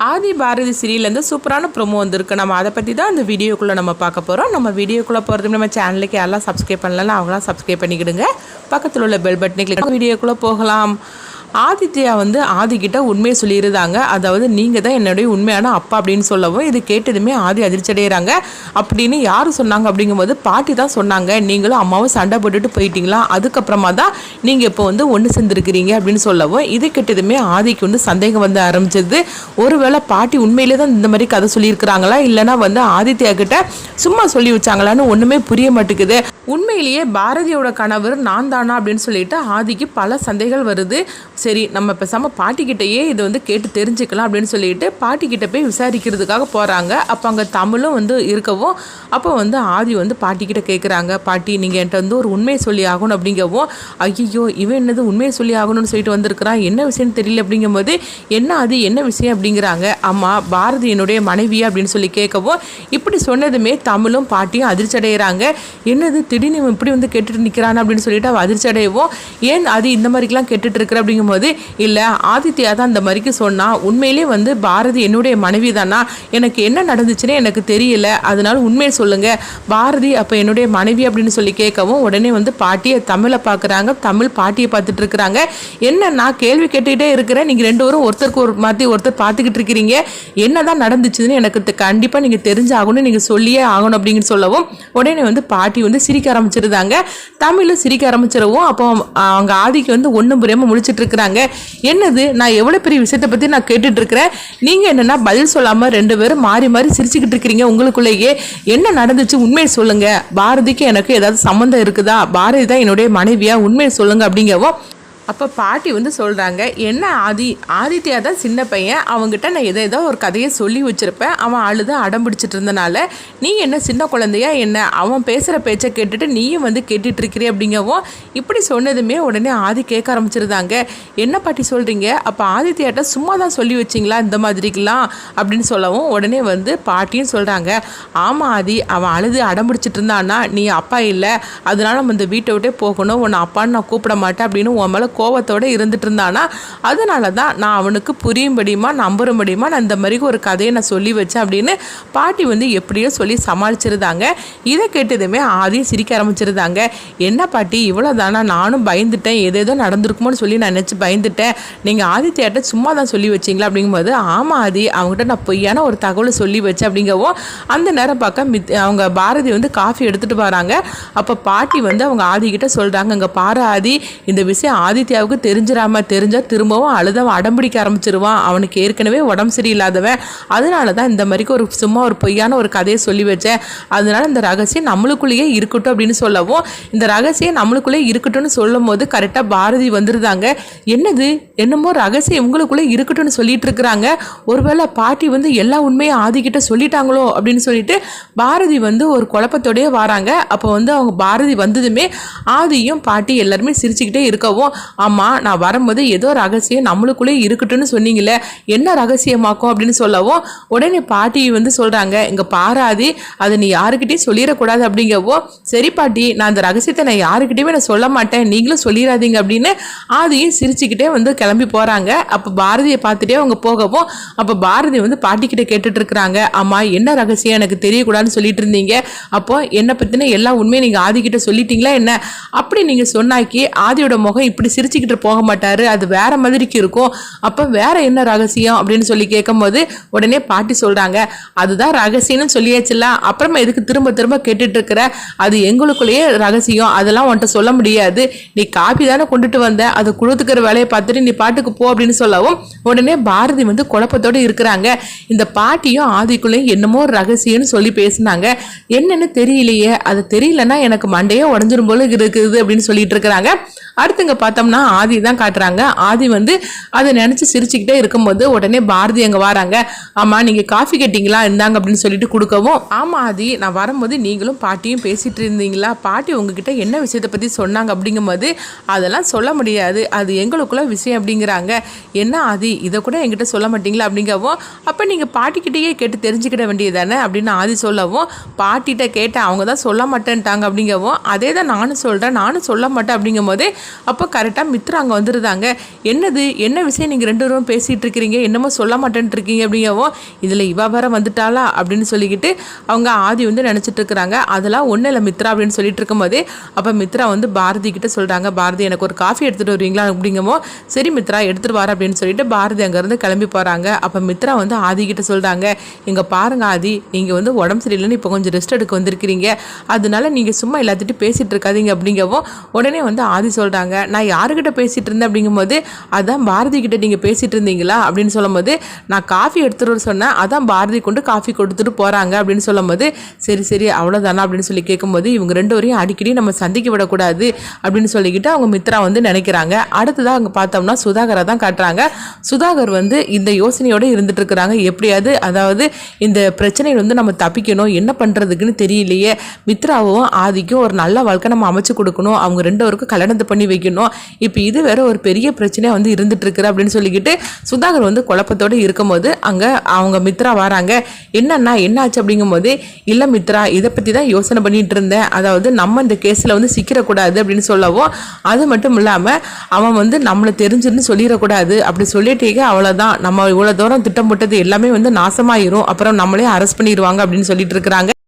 ஆதி பாரதி சீரியல்லேருந்து சூப்பரான ப்ரோமோ வந்திருக்கு. நம்ம அதை பற்றி தான் இந்த வீடியோக்குள்ளே நம்ம பார்க்க போகிறோம். நம்ம வீடியோக்குள்ளே போகிறது நம்ம சேனலுக்கு யாரெல்லாம் சப்ஸ்கிரைப் பண்ணலாம் அவங்களாம் சப்ஸ்கிரைப் பண்ணிக்கிடுங்க. பக்கத்தில் உள்ள பெல் பட்டனை கிளிக் வீடியோக்குள்ளே போகலாம். ஆதித்யா ஆதிக்கிட்ட உண்மையை சொல்லியிருந்தாங்க. அதாவது நீங்கள் தான் என்னுடைய உண்மையான அப்பா அப்படின்னு சொல்லவும் இது கேட்டதுமே ஆதி அதிர்ச்சி அடைகிறாங்க. அப்படின்னு யார் சொன்னாங்க அப்படிங்கும்போது பாட்டி தான் சொன்னாங்க. நீங்களும் அம்மாவும் சண்டை போட்டுட்டு போயிட்டீங்களா, அதுக்கப்புறமா தான் நீங்கள் இப்போ ஒன்று சேர்ந்துருக்கிறீங்க அப்படின்னு சொல்லவும் இது கேட்டதுமே ஆதிக்கு சந்தேகம் ஆரம்பிச்சது. ஒருவேளை பாட்டி உண்மையிலே தான் இந்த மாதிரி கதை சொல்லியிருக்கிறாங்களா, இல்லைனா ஆதித்யா கிட்ட சும்மா சொல்லி வச்சாங்களான்னு ஒன்றுமே புரிய மாட்டேங்குது. உண்மையிலேயே பாரதியோட கணவர் நான் தானா அப்படின்னு சொல்லிட்டு ஆதிக்கு பல சந்தேகங்கள் வருது. சரி, நம்ம பேசாமல் பாட்டிக்கிட்டையே இது கேட்டு தெரிஞ்சுக்கலாம் அப்படின்னு சொல்லிட்டு பாட்டிக்கிட்ட போய் விசாரிக்கிறதுக்காக போகிறாங்க. அப்போ அங்கே தமிழும் இருக்கவும் அப்போ ஆதி பாட்டிக்கிட்ட கேட்குறாங்க, பாட்டி நீங்கள் என்கிட்ட ஒரு உண்மையை சொல்லி ஆகணும் அப்படிங்கவும், ஐயோ இவன் என்னது உண்மையை சொல்லி ஆகணும்னு சொல்லிட்டு வந்திருக்கிறான், என்ன விஷயம்னு தெரியல அப்படிங்கும்போது என்ன அது என்ன விஷயம் அப்படிங்கிறாங்க. அம்மா பாரதி என்னுடைய மனைவியா அப்படின்னு சொல்லி கேட்கவும் இப்படி சொன்னதுமே தமிழும் பாட்டியும் அதிர்ச்சி அடைகிறாங்க. என்னது திடீர்னு இப்படி கேட்டுட்டு நிற்கிறான் அப்படின்னு சொல்லிட்டு அவள் அதிர்ச்சி அடையவும், ஏன் அது இந்த மாதிரிக்கெலாம் கேட்டுட்டு இருக்கிற அப்படிங்கும்போது இல்லை ஆதித்யா தான் இந்த மாதிரிக்கு சொன்னா, உண்மையிலே பாரதி என்னுடைய மனைவி தானா, எனக்கு என்ன நடந்துச்சுன்னு எனக்கு தெரியல, அதனால உண்மையை சொல்லுங்க பாரதி அப்போ என்னுடைய மனைவி அப்படின்னு சொல்லி கேட்கவும் உடனே பாட்டியை தமிழை பார்க்குறாங்க. தமிழ் பாட்டியை பார்த்துட்டு இருக்கிறாங்க. என்ன நான் கேள்வி கேட்டுக்கிட்டே இருக்கிறேன், நீங்கள் ரெண்டு பேரும் ஒருத்தருக்கு ஒரு மாற்றி ஒருத்தர் பார்த்துக்கிட்டு இருக்கிறீங்க, என்னதான் நடந்துச்சுன்னு எனக்கு கண்டிப்பாக நீங்கள் தெரிஞ்சாகணும், நீங்கள் சொல்லியே ஆகணும் அப்படின்னு சொல்லவும் உடனே பாட்டி சிரிக்க ஆரம்பிச்சிருந்தாங்க. தமிழும் சிரிக்க ஆரம்பிச்சிடவும் அப்போ அவங்க ஆதிக்கு ஒன்றும் புரியாமல் முழிச்சிட்டு இருக்கிறாங்க. என்னது நான் எவ்வளவு பெரிய விஷயத்தை பத்தி நான் கேட்டுட்டு இருக்கிறேன், நீங்க என்னன்னா பதில் சொல்லாம ரெண்டு பேரும் மாறி மாறி சிரிச்சுக்கிட்டு இருக்கிறீங்க, உங்களுக்குள்ளேயே என்ன நடந்துச்சு உண்மையை சொல்லுங்க, பாரதிக்கு எனக்கு ஏதாவது சம்மந்தம் இருக்குதா, பாரதி தான் என்னுடைய மனைவியா, உண்மையை சொல்லுங்க அப்படிங்கவும் அப்போ பாட்டி சொல்கிறாங்க, என்ன ஆதித்யா தான் சின்ன பையன், அவங்ககிட்ட நான் ஏதோ ஒரு கதையை சொல்லி வச்சுருப்பேன், அவன் அழுத அடம் பிடிச்சிட்டு இருந்தனால நீ என்ன சின்ன குழந்தையா என்ன, அவன் பேசுகிற பேச்சை கேட்டுட்டு நீயும் கேட்டுட்டு இருக்கிறீ அப்படிங்கவும் இப்படி சொன்னதுமே உடனே ஆதி கேட்க ஆரம்பிச்சிருந்தாங்க. என்ன பாட்டி சொல்கிறீங்க, அப்போ ஆதித்யாட்ட சும்மா தான் சொல்லி வச்சிங்களா இந்த மாதிரிக்கலாம் அப்படின்னு சொல்லவும் உடனே பாட்டியும் சொல்கிறாங்க, ஆமாம் ஆதி அவன் அழுது அடம் பிடிச்சிட்டு இருந்தான்னா நீ அப்பா இல்லை, அதனால நம்ம இந்த வீட்டை விட்டே போகணும், உன்னை அப்பான்னு நான் கூப்பிட மாட்டேன் அப்படின்னு உன் மேலே கோவத்தோடு இருந்துட்டு இருந்தானா, அதனால தான் நான் அவனுக்கு புரியும்படியுமா நம்புறபடியுமா நான் இந்த மாதிரி ஒரு கதையை நான் சொல்லி வச்சேன் அப்படின்னு பாட்டி எப்படியோ சொல்லி சமாளிச்சிருந்தாங்க. இதை கேட்டதுமே ஆதியும் சிரிக்க ஆரம்பிச்சிருந்தாங்க. என்ன பாட்டி இவ்வளோ தானா, நானும் பயந்துட்டேன், ஏதேதோ நடந்திருக்குமோன்னு சொல்லி நான் நினச்சி பயந்துட்டேன், நீங்கள் ஆதித்யாட்ட சும்மா தான் சொல்லி வச்சிங்களா அப்படிங்கும்போது ஆமாம் ஆதி அவங்ககிட்ட நான் பொய்யான ஒரு தகவலை சொல்லி வச்சேன் அப்படிங்கவும் அந்த நேரம் பார்க்க அவங்க பாரதி காஃபி எடுத்துகிட்டு வராங்க. அப்போ பாட்டி அவங்க ஆதிக்கிட்ட சொல்கிறாங்க, அங்கே பாரு ஆதி இந்த விஷயம் ஆதித்யாவுக்கு தெரிஞ்சால் திரும்பவும் அழுதவன் அடம்பிடிக்க ஆரம்பிச்சிருவான், அவனுக்கு ஏற்கனவே உடம்பு சரியில்லாதவன், அதனால தான் இந்த மாதிரிக்கு ஒரு சும்மா ஒரு பொய்யான ஒரு கதையை சொல்லி வச்சேன், அதனால இந்த ரகசியம் நம்மளுக்குள்ளேயே இருக்கட்டும் அப்படின்னு சொல்லவும் இந்த ரகசியம் நம்மளுக்குள்ளே இருக்கட்டும்னு சொல்லும் போது கரெக்டாக பாரதி வந்துருந்தாங்க. என்னது என்னமோ ரகசியம் உங்களுக்குள்ளே இருக்கட்டும்னு சொல்லிட்டு இருக்கிறாங்க, ஒருவேளை பாட்டி எல்லா உண்மையும் ஆதிக்கிட்ட சொல்லிட்டாங்களோ அப்படின்னு சொல்லிட்டு பாரதி ஒரு குழப்பத்தோடயே வராங்க. அப்போ அவங்க பாரதி வந்ததுமே ஆதியும் பாட்டி எல்லாருமே சிரிச்சுக்கிட்டே இருக்கவும், ஆமாம் நான் வரும்போது ஏதோ ரகசியம் நம்மளுக்குள்ளே இருக்கட்டும்னு சொன்னீங்களே, என்ன ரகசியமாக்கும் அப்படின்னு சொல்லவும் உடனே பாட்டி சொல்கிறாங்க, இங்கே பாராதி அதை நீ யாருக்கிட்டையும் சொல்லிடக்கூடாது அப்படிங்கவோ, சரி பாட்டி நான் அந்த ரகசியத்தை நான் யாருக்கிட்டையுமே நான் சொல்ல மாட்டேன், நீங்களும் சொல்லிடாதீங்க அப்படின்னு ஆதியும் சிரிச்சுக்கிட்டே கிளம்பி போகிறாங்க. அப்போ பாரதியை பார்த்துட்டே அவங்க போகவும் அப்போ பாரதி பாட்டிக்கிட்ட கேட்டுட்டு இருக்கிறாங்க, ஆமாம் என்ன ரகசியம் எனக்கு தெரியக்கூடாதுன்னு சொல்லிட்டு இருந்தீங்க, அப்போ என்னை பற்றின எல்லா உண்மையும் நீங்கள் ஆதிக்கிட்ட சொல்லிட்டீங்களா என்ன, அப்படி நீங்கள் சொன்னாக்கி ஆதியோட முகம் இப்படி சிரிச்சுக்கிட்டு போக மாட்டாரு, அது வேற மாதிரிக்கு இருக்கும், அப்போ வேற என்ன ரகசியம் அப்படின்னு சொல்லி கேட்கும்போது உடனே பாட்டி சொல்றாங்க, அதுதான் ரகசியம்னு சொல்லியாச்சுல, அப்புறமா எதுக்கு திரும்ப திரும்ப கேட்டுட்டு இருக்கிற, அது எங்களுக்குள்ளேயே ரகசியம், அதெல்லாம் உன்கிட்ட சொல்ல முடியாது, நீ காப்பி தானே கொண்டுட்டு வந்த, அதை கொடுத்துக்கிற வேலையை பார்த்துட்டு நீ பாட்டுக்கு போ அப்படின்னு சொல்லவும் உடனே பாரதி குழப்பத்தோடு இருக்கிறாங்க. இந்த பாட்டியும் ஆதிக்குள்ளேயும் என்னமோ ஒரு ரகசியம்னு சொல்லி பேசினாங்க, என்னன்னு தெரியலையே, அது தெரியலன்னா எனக்கு மண்டையே உடஞ்சிரும் போல இருக்குது அப்படின்னு சொல்லிட்டு இருக்கிறாங்க. அடுத்துங்க பார்த்தோம்னா ஆதி தான் காட்டுறாங்க. ஆதி அதை நினச்சி சிரிச்சுக்கிட்டே இருக்கும்போது உடனே பாரதி அங்கே வராங்க. ஆமாம் நீங்கள் காஃபி கேட்டிங்களா, இருந்தாங்க அப்படின்னு சொல்லிட்டு கொடுக்கவும், ஆமாம் ஆதி நான் வரும்போது நீங்களும் பாட்டியும் பேசிகிட்டு இருந்தீங்களா, பாட்டி உங்ககிட்ட என்ன விஷயத்தை பற்றி சொன்னாங்க அப்படிங்கும்போது அதெல்லாம் சொல்ல முடியாது, அது எங்களுக்குள்ள விஷயம் அப்படிங்கிறாங்க. என்ன ஆதி இதை கூட என்கிட்ட சொல்ல மாட்டீங்களா அப்படிங்கவும், அப்போ நீங்கள் பாட்டிக்கிட்டேயே கேட்டு தெரிஞ்சுக்கிட வேண்டியது தானே அப்படின்னு ஆதி சொல்லவும், பாட்டிகிட்ட கேட்டேன் அவங்க தான் சொல்ல மாட்டேன்ட்டாங்க அப்படிங்கவும், அதே தான் நானும் சொல்கிறேன், நானும் சொல்ல மாட்டேன் அப்படிங்கும் போது அப்போ கரெக்டாக மித்ரா அங்கே வந்துருந்தாங்க. என்னது என்ன விஷயம் நீங்கள் 2 பேரும் பேசிகிட்டு இருக்கிறீங்க, என்னமோ சொல்ல மாட்டேன்ட்டு இருக்கீங்க அப்படிங்கவும், இதில் இவ வேற வந்துட்டாளா அப்படின்னு சொல்லிக்கிட்டு அவங்க ஆதி வந்து நினச்சிட்டு இருக்கிறாங்க. அதெல்லாம் ஒன்றும் இல்லை மித்ரா அப்படின்னு சொல்லிட்டு இருக்கும்போதே அப்போ மித்ரா வந்து பாரதி கிட்ட சொல்கிறாங்க, பாரதி எனக்கு ஒரு காஃபி எடுத்துகிட்டு வருவீங்களா அப்படிங்கமோ, சரி மித்ரா எடுத்துகிட்டு வர அப்படின்னு சொல்லிட்டு பாரதி அங்கேருந்து கிளம்பி போகிறாங்க. அப்போ மித்ரா வந்து ஆதி கிட்ட சொல்கிறாங்க, இங்கே பாருங்க ஆதி, நீங்கள் வந்து உடம்பு சரியில்லைன்னு இப்போ கொஞ்சம் ரெஸ்ட் எடுக்க வந்திருக்கிறீங்க, அதனால நீங்கள் சும்மா எல்லாத்திட்டும் பேசிகிட்டு இருக்காதீங்க அப்படிங்கவும், உடனே வந்து ஆதி சொல்கிறாங்க, நான் யாருக்கிட்ட பேசிகிட்டு இருந்தேன் அப்படிங்கும்போது, அதான் பாரதி கிட்ட நீங்கள் பேசிகிட்டு இருந்தீங்களா அப்படின்னு சொல்லும்போது, நான் காஃபி எடுத்துகிட்டு சொன்னேன், அதான் பாரதி கொண்டு காஃபி கொடுத்துட்டு போகிறாங்க அப்படின்னு சொல்லும்போது, சரி சரி அவ்வளோதானா அப்படின்னு சொல்லி கேட்கும்போது, இவங்க 2 பேரையும் அடிக்கடி நம்ம சந்திக்க விடக்கூடாது அப்படின்னு சொல்லிக்கிட்டு அவங்க மித்ரா வந்து நினைக்கிறாங்க. அடுத்ததாக அங்கே பார்த்தோம்னா சுதாகரை தான் காட்டுறாங்க. சுதாகர் வந்து இந்த யோசனையோடு இருந்துட்டு இருக்கிறாங்க, எப்படியாவது அதாவது இந்த பிரச்சனையில் வந்து நம்ம தப்பிக்கணும், என்ன பண்ணுறதுக்குன்னு தெரியலையே, மித்ராவும் ஆதிக்கும் ஒரு நல்ல வாழ்க்கை நம்ம அமைச்சு கொடுக்கணும், அவங்க 2 பேருக்கும் கல்யாணத்தை பண்ணி வைக்கணும், இப்போ இது வேற ஒரு பெரிய பிரச்சனையாக வந்து இருந்துட்டு இருக்கிற அப்படின்னு சொல்லிக்கிட்டு சுதாகர் வந்து குழப்பத்தோடு இருக்கும்போது அங்கே அவங்க மித்ரா வராங்க. என்னன்னா என்ன ஆச்சு அப்படிங்கும்போது, இல்லை மித்ரா இதை பற்றி தான் யோசனை பண்ணிட்டு இருந்தேன், அதாவது நம்ம இந்த கேஸில் வந்து சிக்கிடக்கூடாது அப்படின்னு சொல்லவும், அது மட்டும் இல்லாமல் அவன் வந்து நம்மளை தெரிஞ்சுன்னு சொல்லிடக்கூடாது, அப்படி சொல்லிட்டீங்க அவ்வளோதான், நம்ம இவ்வளோ தூரம் திட்டம் போட்டது எல்லாமே வந்து நாசமாயிரும், அப்புறம் நம்மளே அரெஸ்ட் பண்ணிடுவாங்க அப்படின்னு சொல்லிட்டு இருக்கிறாங்க.